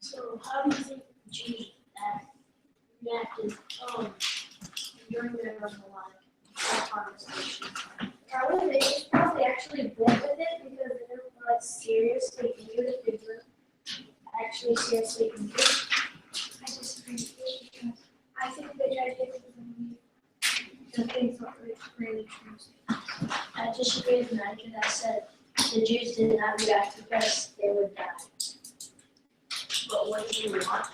So how do you think Jews reacted during their conversation? Probably they just probably actually went with it because they didn't feel like seriously into it. They weren't actually seriously into it. I disagree because I think they tried to get it from the things not really true. I disagree with that because I said the Jews did not react because they would die. But what do you want?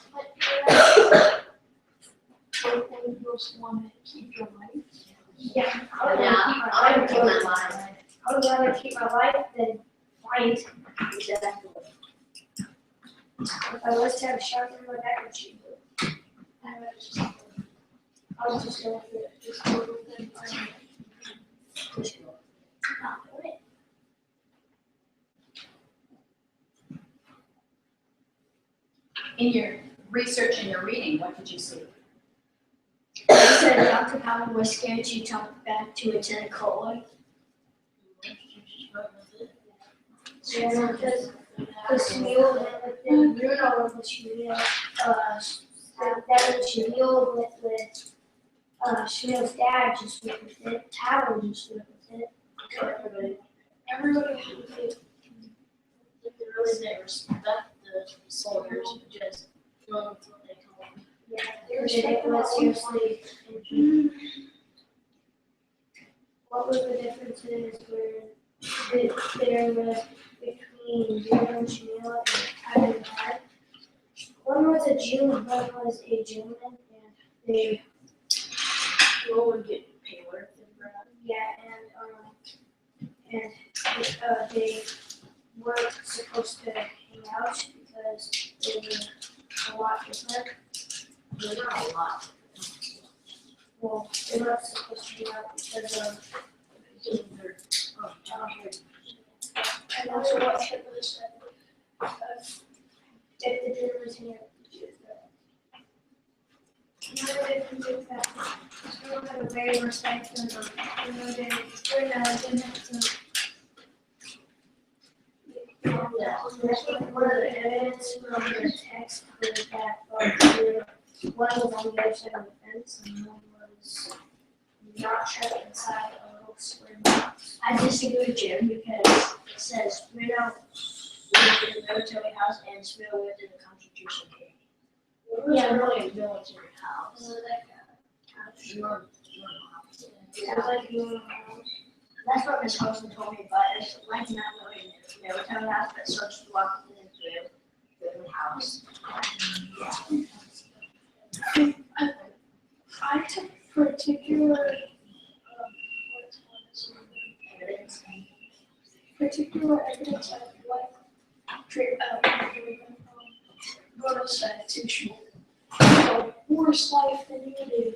You just want to keep your life. Yeah, I would keep my life. I would rather keep my life than fight. Exactly. If I was to have a shot in my back, would shoot you. I was just going for it. Just go with them. Not doing it. In your research and your reading, what did you see? They said Dr. Palmer was scared to talk back to Lieutenant Coley. Yeah, because Shmuel went with it, Bruno went with Shmuel, that Shmuel went with, Shmuel's dad just went with it, Tyler just went with it. Everybody really didn't respect the soldiers, just going with what they told them. Yeah, they respect them seriously. What was the differences there was between Bruno and Shmuel and Tyler and Dad? One was a Jew and one was a German, and they, People would get paler than Brad. they weren't supposed to hang out because they were a lot different. They're not a lot. Well, they weren't supposed to hang out because of, and that's what Hitler said. If the Germans hang out with the Jews, another difference is that Israel had a very respect for them. Didn't have to. One of the evidence from the text was that one was on the other side of the fence and one was not shut inside a little square box. I disagree with Jim because it says Bruno lived in a military house and Smith lived in a concentration camp. It wasn't really a military house. That's what Miss Wilson told me, but it's like not really a military house, but such a lot in the house. I took particular evidence of what Bruno said to Shmuel. A worse life than you did.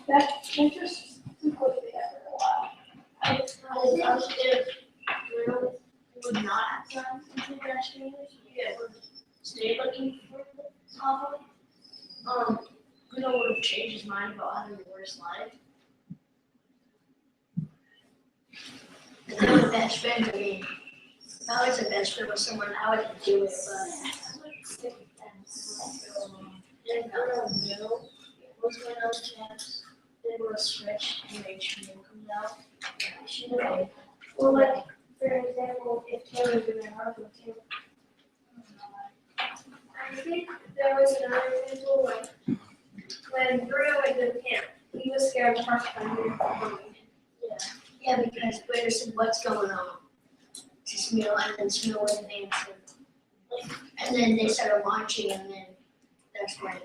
That just completely happened a lot. I think if Bruno would not have done something drastic, he would stay looking for the problem. Bruno would have changed his mind about having the worst life. If I was a best friend, I mean, if I was a best friend with someone, I would do it, but then Bruno knew what was going on with camps. They were switched and made sure they come out. Well, like, for example, if Taylor was in Harvard too. I think there was another example, like, when Bruno went to camp, he was scared of Harvard coming. Yeah, because Bruno said, "What's going on?" to Smil, and then Smil wouldn't answer. And then they started launching, and then that's when they.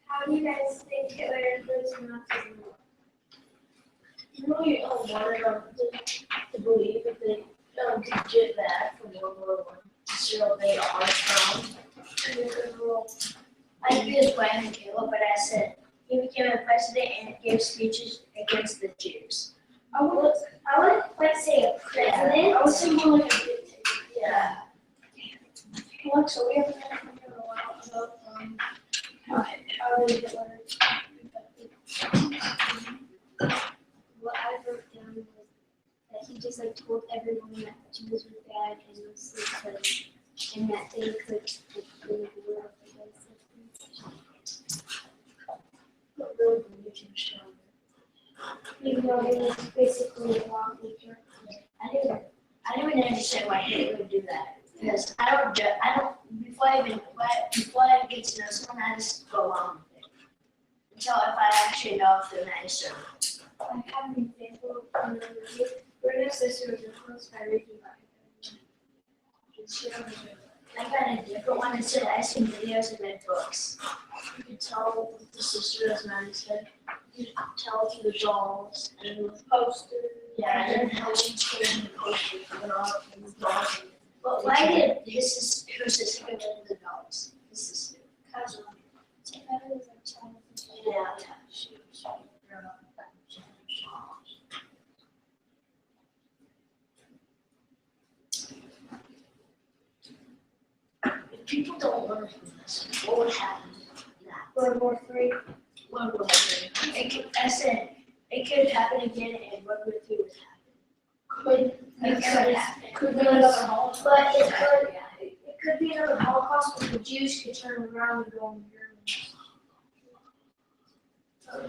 How do you guys think Hitler influenced Nazism? Really wanted them to believe that they could get back from World War I. So they are strong. I agree with Brian and Caleb, but I said he became a president and gave speeches against the Jews. I would I wouldn't quite say a president. I would say more like a dictator. Yeah. Alexa, we haven't had a in a while about how did Hitler What I wrote down was that he just like told everyone that Jews were bad and was like, and that they could leave the world against it. what really made him stronger? Even though he was basically a lawmaker. I didn't even understand why Hitler would do that. Because before I get to know someone, I just go along with it. Until if I actually know if they're nice or not. I have an example from the movie where the sister was influenced by Ricky Martin. I got a different one that said I've seen videos and read books. You could tell what the sister has mindset. You could tell through the dolls and the posters. Yeah, And how she's putting the posters and all the dolls. But why did her sister go into the dogs? His sister. Because Yeah. if people don't learn from this, what would happen now? World War III. World War III. I said it could happen again, and World War III would happen. It could happen. Could be another Holocaust. But it could be another Holocaust, but the Jews could turn around and go in Germany.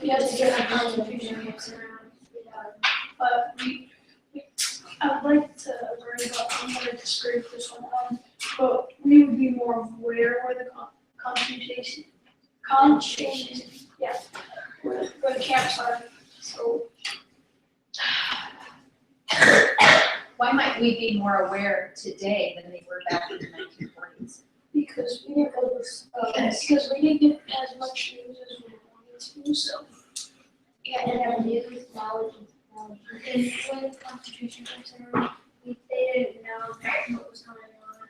We have to get our Constitution constitution. mixed around. But I would like to agree, but I'm going to disagree with this one. But we would be more aware where the concentration, yeah, where the camps are. So Why might we be more aware today than they were back in the 1940s? because we didn't go because we didn't get as much news as we wanted to, so. Yeah, and our news, knowledge, and technology. And when the Constitution was around, they didn't know what was going on,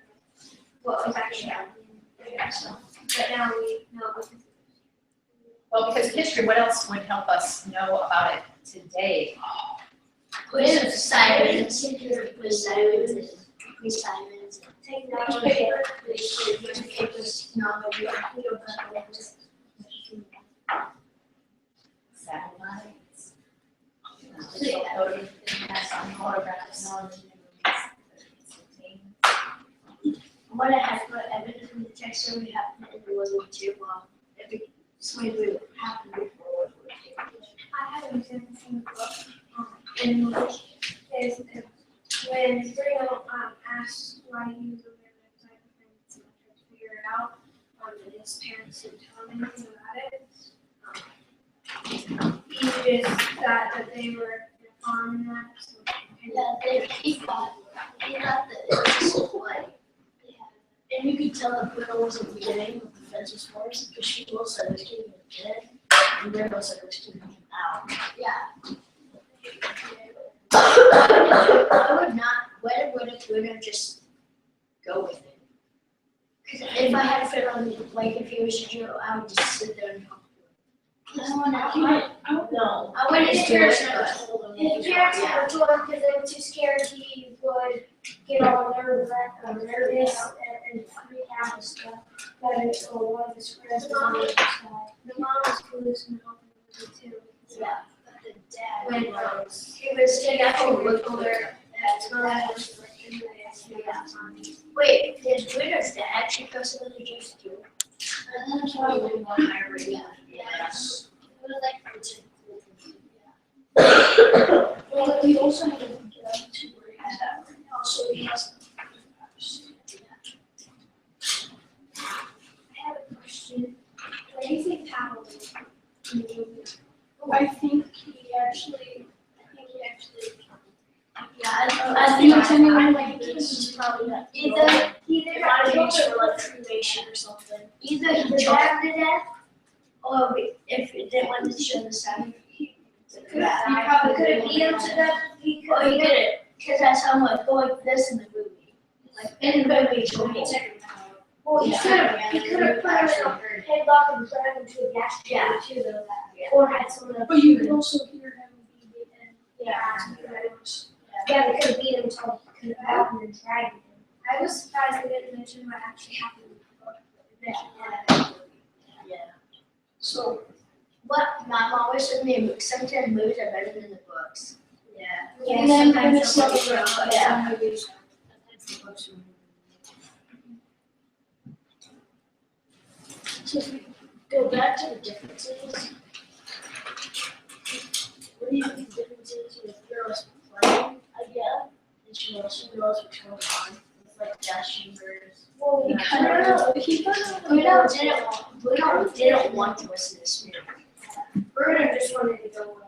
what was actually happening. Yeah, so, but now we know because Well, because of history, what else would help us know about it today? With sirens, with sirens, and with sirens. technology. Newspapers, technology, Satellites. Digital coding, photographs. What I had put evidence from the text survey happened in World War II. Every slavery happened before World War II. I had an example from the book, in which is when Bruno asked why he was over there and tried to figure it out, and his parents didn't tell him anything about it. He just thought that they were on that. So He thought that it was just like, and you could tell that Bruno wasn't getting what the fence was for, because she also was keeping him dead, and Bruno said it was keeping him out. Yeah. I would not, why would Bruno just go with it? Because if I had a friend on me, like if he was a Jew, I would just sit there and talk to him. No, I wouldn't His do it. parents parents never told him because they were too scared he would get all nervous and freak out and stuff. But it's a lot of his friends was on the other side. The mom was clueless and helping him too. Yeah, but the dad When was. he was taking out a look over at times. Wait, did Bruno's dad actually go to the Jews too? That's why we want to read. Yes. It was like it's Well, we also have to get to where he has that right now, so he has. I have a question. What do you think Pavel did in the movie? I think he actually. yeah, I think anyone like this is probably not. Either It might be used for like cremation or something. either he choked to death, or if it didn't want to show the sign, he He probably could have beat him to death. He or he could did it, because I saw him like go like this in the movie. Like in the movie, it's really Well, he could have put him in a headlock and drag him to a gas chamber too, though. Yeah. Or had someone. But you can also hear him beat it and. Yeah. books. Yeah, they could beat him until he could out and then drag him. I was surprised they didn't mention what actually happened in the book. Yeah. So, What my mom always said to me, sometimes movies are better than the books. Yeah. and then sometimes it's they'll like, be wrong. Yeah. movies. So if we go back to the differences, what do you think the difference is with girls playing, I guess, and she knows what's going on, with like gas chambers? Well, Yeah. I don't know. Bruno didn't want to listen to Spirit. Bruno just wanted to go on.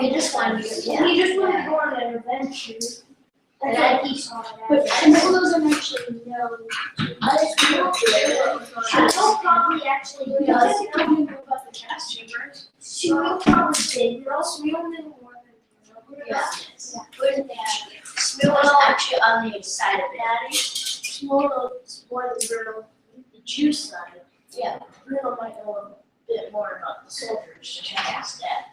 He just wanted to, yeah. He just wanted to go on an adventure. And That's what he saw it But as. Camille doesn't actually know. I just don't She'll probably actually He does doesn't know. even know about the gas chambers. She will probably did, but also we don't know more than Yeah. Smith was actually on the inside of it. Daddy, Small's more than Bruno, the Jews side. Yeah, Bruno might know a bit more about the soldiers, just ask Dad.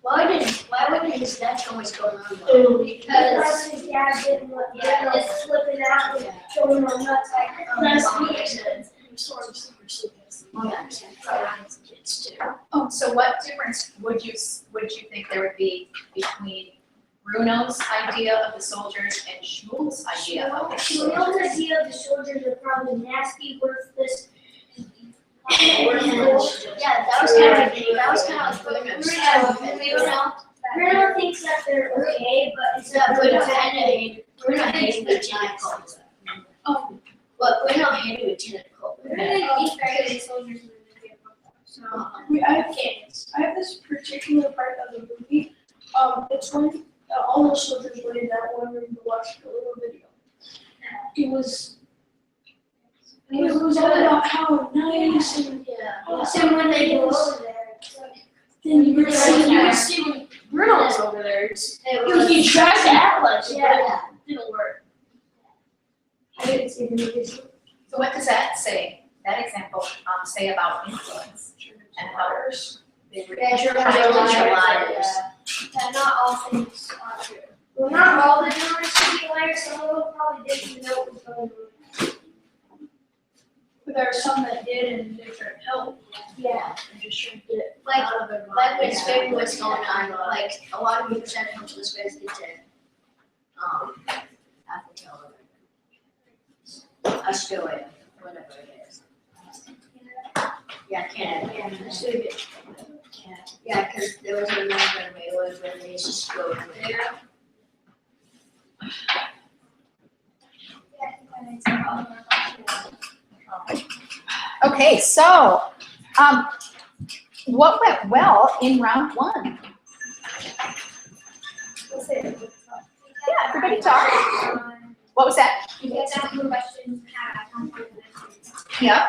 Why wouldn't his dad always go around though? Oh, Because his dad didn't want Bruno flipping out and showing him nuts like That's what he said. He sort of super sleeping. Yeah. Kids too. Oh, so what difference would you think there would be between Bruno's idea of the soldiers and Shmuel's idea of the soldiers? Shmuel's idea of the soldiers are probably nasty, worthless. Yeah, that was kind of like Bruno thinks that they're okay, but it's Yeah, not Bruno good. hated Lieutenant Cole. Oh, But Bruno hated Lieutenant Cole. I have this particular part of the movie. It's when all the soldiers were in that one room to watch the little video. It was all about how nice and So when they go over there, it's like, then you would see when Bruno was over there. He tried to act like it, but it didn't work. I didn't see the movie. so what does that say, that example, say about influence and how they were? liars. That not all things are true. Well, not all the journalists should be liars, some of them probably didn't know what was going on. But there are some that did and they tried to help. Yeah. And just trying to get Like- out of their Like when mind. Spain was going on, like a lot of people said come to the space they did. Africa or Australia, whatever it is. Yeah, Canada. Yeah, because there was a number of where they just go there. Okay, so, what went well in round one? Yeah, everybody talk. What was that? Yeah.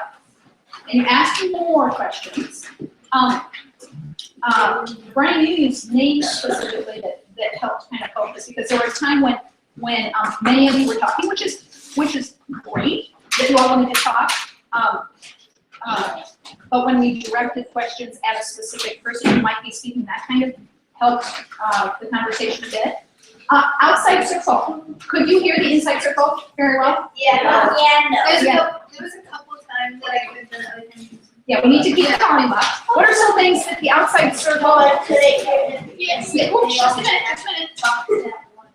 And you asked more questions. Brian, you used names specifically that helped kind of focus, because there was a time when many of you were talking, which is great that you all wanted to talk. But when we directed questions at a specific person who might be speaking, that kind of helped the conversation a bit. Outside circle, could you hear the inside circle very well? Yeah, no. There was a couple times that I could have done other things. Yeah, we need to keep talking about. What are some things that the outside circle? Yes. Yeah, well, just a minute.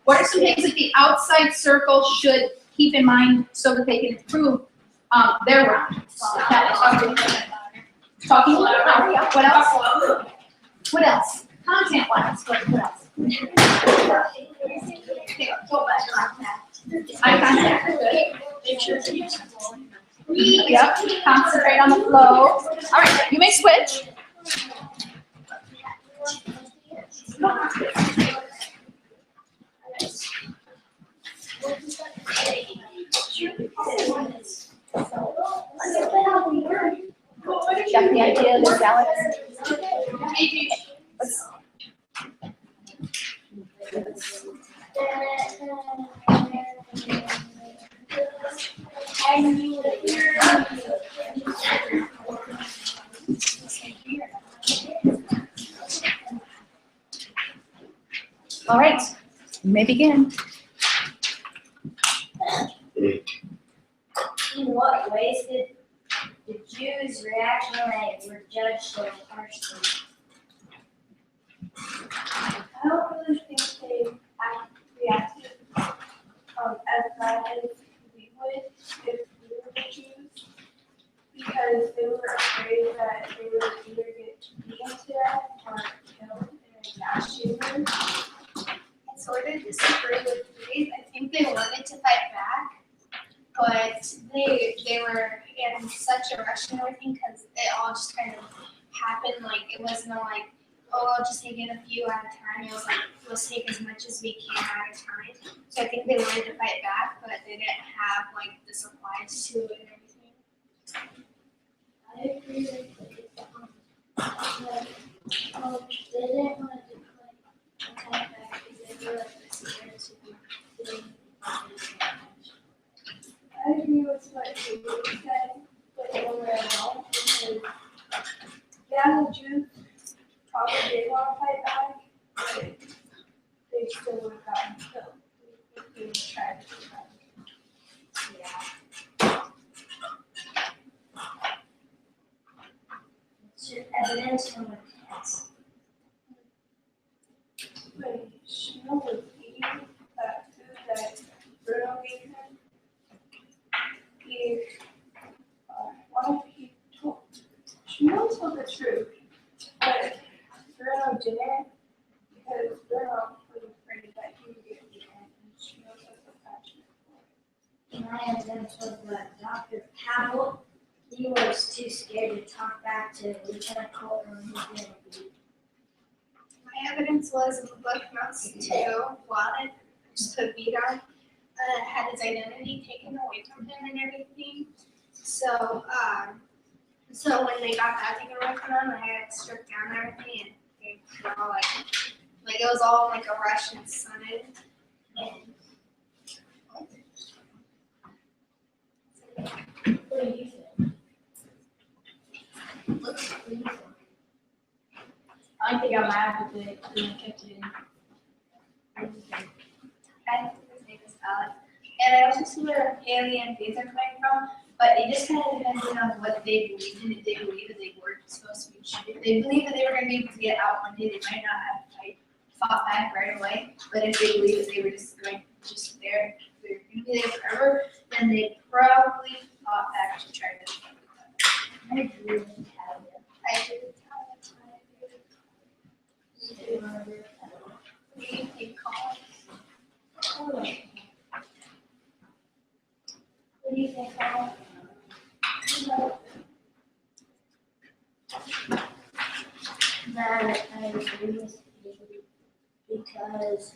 What are some things that the outside circle should keep in mind so that they can improve their round? Talking louder, yeah. What else? What else? Content wise, what else? Eye contact, good. Make sure to use Yep, concentrate on the flow. All right, you may switch. Got the idea of this, Alex? All right, you may begin. In what ways did the Jews react when they were judged so harshly? I don't really think they reacted as bad as we would if we were the Jews, because they were afraid that they would either get beaten to death or killed in a mass shooting. I sort of disagree with Reed. I think they wanted to fight back, but they were in such a rush and everything because it all just kind of happened. Like it wasn't like, oh, I'll just take in a few at a time. It was like, let's take as much as we can at a time. So I think they wanted to fight back, but they didn't have like the supplies to it and everything. I agree with they didn't want to fight back because they were like scared to be doing. I agree with what you said, but in a way I don't, because yeah, the Jews probably did want to fight back, but they still would have gotten killed if they tried to do that. It's just evidence from the past. When Shmuel was eating that food that Bruno gave him, Shmuel told the truth, but Bruno didn't, because Bruno was afraid that he would get beaten, and Shmuel was so passionate. My evidence was that Dr. Powell, he was too scared to talk back to Lieutenant Colton when he was being beat. My evidence was in the book Mouse 2, Wallet, just put beat on, had his identity taken away from him and everything. So, so when they got that taken away from him, they had it stripped down and everything, and they were all like it was all like a rush and sudden. And What do you think? What do you think? I think I'm mad with it, and I kept it in. I think his name is Alex. And I also see where alien beings are coming from, but it just kind of depends on what they believed in. If they believe that they weren't supposed to be shooting, if they believe that they were going to be able to get out one day, they might not have fought back right away. But if they believe that they were just going there, they were going to be there forever, then they probably fought back to try to. I agree with Talia. I agree with Alex. Do you want to agree with Talia? What do you think, Colin? What do you think, Colin? That I agree with you because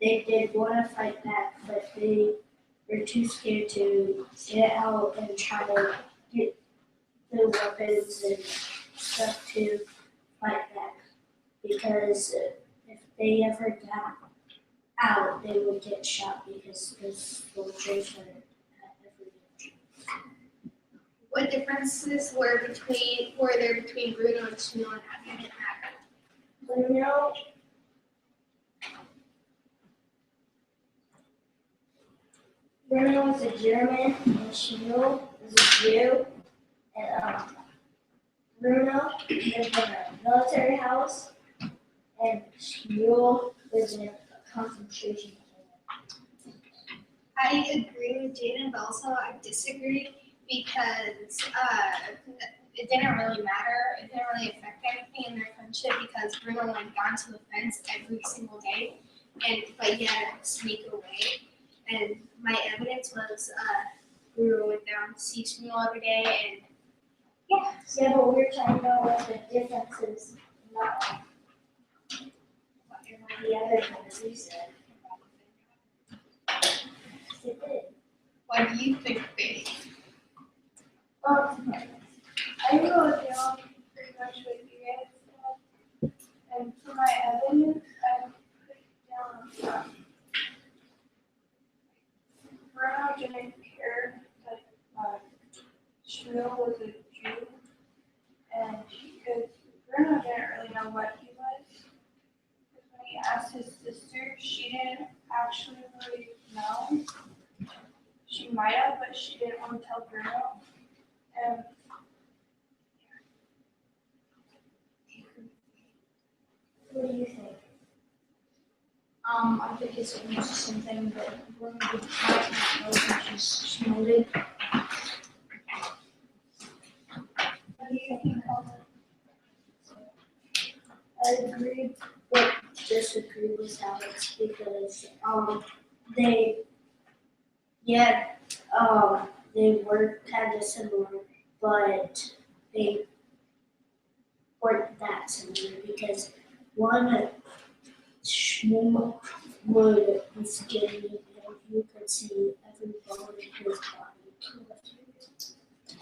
they did want to fight back, but they were too scared to get out and try to get the weapons and stuff to fight back. Because if they ever got out, they would get shot because the soldiers were at every inch. What differences were there between Bruno and Shmuel and how did it matter? Bruno was a German and Shmuel was a Jew. And Bruno lived in a military house and Shmuel lived in a concentration camp. I agree with Jaden, but also I disagree because it didn't really matter. It didn't really affect anything in their friendship because Bruno went down to the fence every single day, but he had to sneak away. And my evidence was Bruno went down to see Shmuel every day, and Yeah, but we're talking about what the difference is, not the other things we said. It did. what do you think, babe? I go with y'all pretty much what you guys said, and for my evidence, I put down Bruno didn't care that Shmuel was a Jew, and because Bruno didn't really know what he was, because when he asked asked his sister. She didn't actually really know. She might have, but she didn't want to tell Bruno. And What do you think? I think it's almost something that one would might not know, which is smolded. what do you think of I agree, but disagree with Alex because they they were kind of similar, but they weren't that similar because one Shmuel would be skinny and you could see every bone in his body.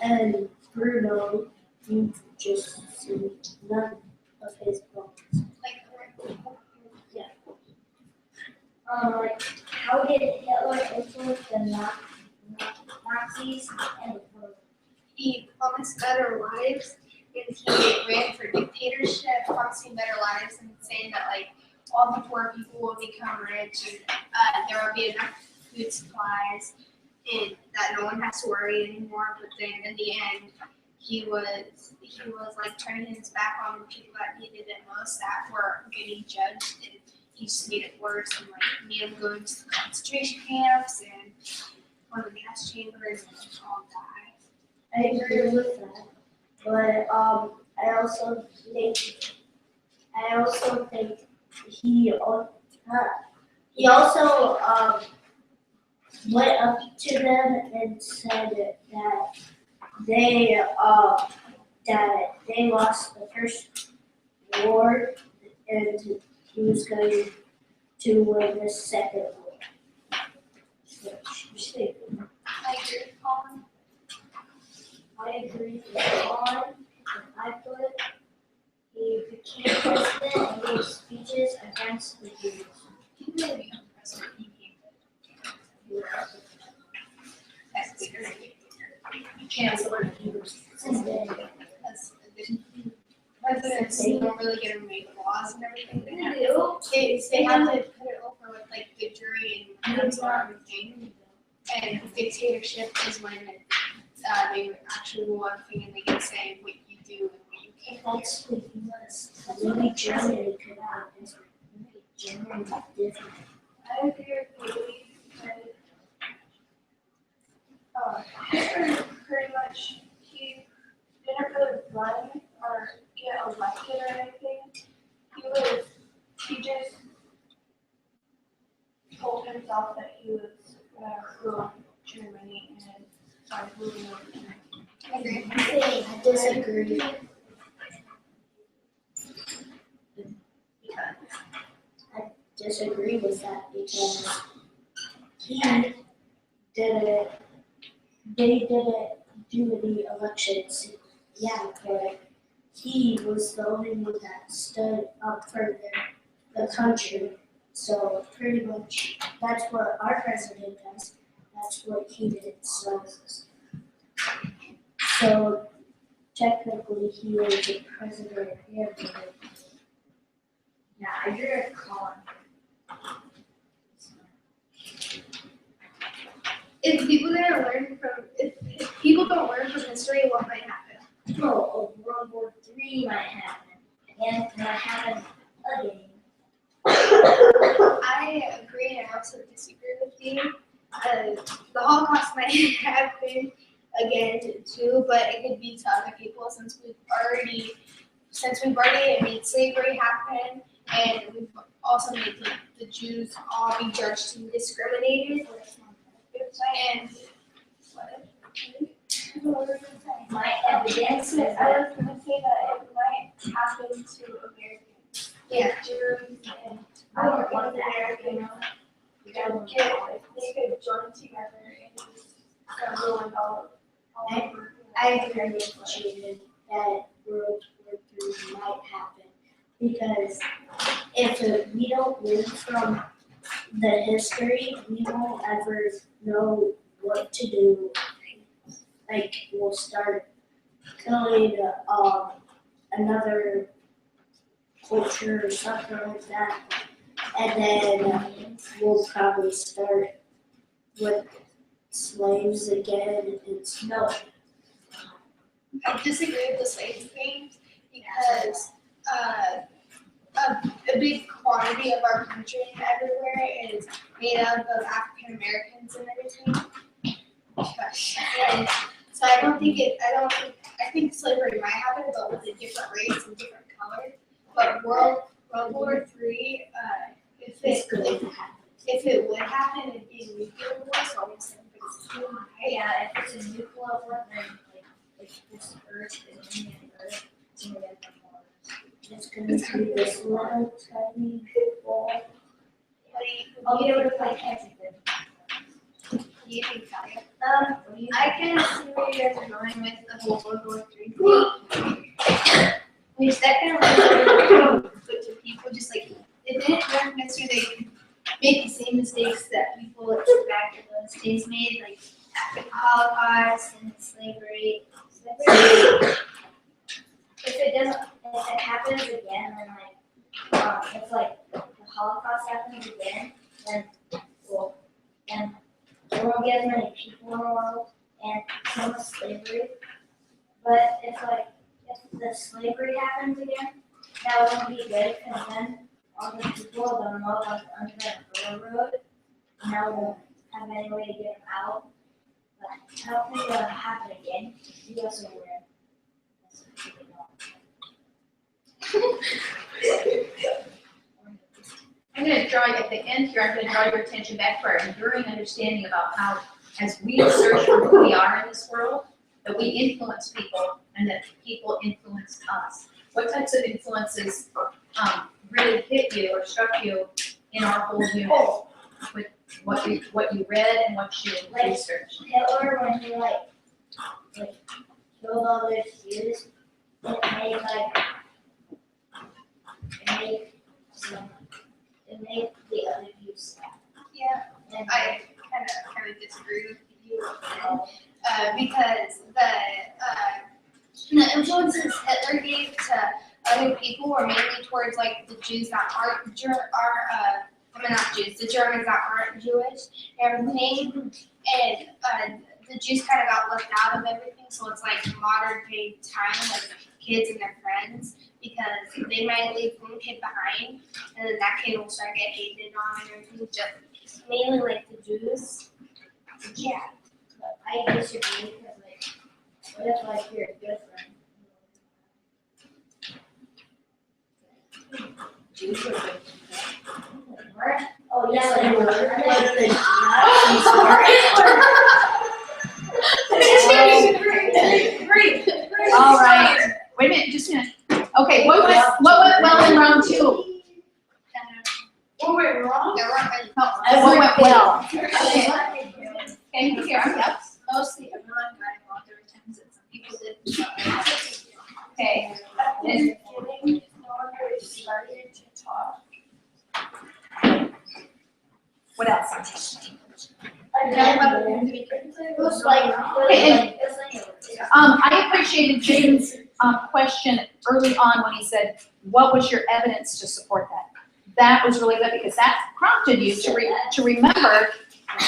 And Bruno, you just see none of his bones. Like, how did Hitler influence the Nazis and the world? he promised better lives and he ran for dictatorship, promising better lives and saying that like all the poor people will become rich and there will be enough food supplies and that no one has to worry anymore. But then in the end, he was like turning his back on the people that needed it most that were getting judged, and he just made it worse and like made them go into the concentration camps and one of the gas chambers and all die. I agree with that, but I also think he also went up to them and said that they lost the first war and he was going to win the second war. I agree with Colin. I agree with Ron. I put he became president and gave speeches against the Jews. He really became president. He became chancellor. And then Because the presidents don't really get to make laws and everything. They have to put it over with like the jury and council and everything. And dictatorship is when they actually rule everything and they can say what you do and what you can't. that's the US. Maybe Germany could have this. Maybe Germany is different. I agree with you. Hitler pretty much, he didn't really run or get elected or anything. He just told himself that he was gonna rule Germany and started ruling over Germany. I disagree. I disagree with that because they didn't do any elections. Yeah, but he was the only one that stood up for the country. So pretty much that's what our president does. That's what he did. So technically he was the president here. Yeah, I agree with Colin. If people don't learn from history, what might happen? Oh, World War III might happen. And it might happen again. I agree and I also disagree with you. The Holocaust might happen again too, but it could be to other people since we've already made slavery happen, and we've also made the Jews all be judged and discriminated. And My evidence is I that was going to say that it might happen to Americans. Yeah. Jews and I don't want that. Americans. They could join together and just start ruling all over. I agree with Jaden that World War III might happen because if we don't learn from the history, we won't ever know what to do. Like we'll start killing another culture or something like that, And then we'll probably start with slaves again and No. I disagree with the slave thing because a big quantity of our country and everywhere is made up of African Americans and everything. And so I think slavery might happen, but with a different race and different colors. But World War III, if it would happen, it'd be a nuclear war, so obviously everybody's too high. yeah, if it's a nuclear war, then like if this Earth is in the Earth, it's gonna be this little tiny ball. I'll be able to play catch with it. You think, Talia? I can see where you guys are going with the whole World War III thing. Which that kind of like put to people, just like, it didn't recognize who they could make the same mistakes that people back in those days made, like Holocaust and slavery. If it happens again, then if like the Holocaust happens again, then there won't be as many people in the world, and same with slavery. But if the slavery happens again, that won't be good, because then all the people don't know about the Underground Railroad, and now won't have any way to get them out. But I don't think that'll happen again. You guys are weird. I'm going to draw you at the end here, I'm going to draw your attention back to our enduring understanding about how, as we search for who we are in this world, that we influence people and that people influence us. What types of influences really hit you or struck you in our whole unit with what you read and what you researched? Hitler, when he killed all those Jews, it made the other Jews sad. Yeah, And I kind of disagree with you because the influences Hitler gave to other people were mainly towards like the Jews that aren't not Jews, the Germans that aren't Jewish and everything, and the Jews kind of got left out of everything. So it's like modern day time, like kids and their friends, because they might leave one kid behind, and then that kid will start getting hated on and everything. Just mainly like the Jews. yeah, but I disagree because what if you're a good friend? Jews were good. What? Oh yes, they were. All right, wait a minute, just a minute. Okay, what went well in round two? What went wrong? There weren't many. What went well? Okay, here, yep. Mostly everyone got involved. There were times that some people didn't. Okay. Started to talk. What else? I appreciated Jaden's question early on when he said, what was your evidence to support that? That was really good because that prompted you to remember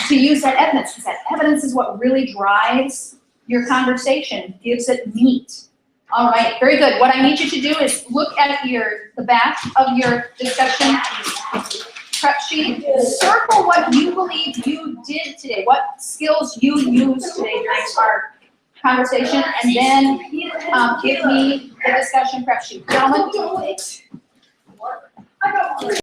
to use that evidence, because that evidence is what really drives your conversation, gives it meat. All right, very good. What I need you to do is look at the back of your discussion prep sheet. Circle what you believe you did today, what skills you used today during our conversation, and then give me the discussion prep sheet. Gentlemen? I got one.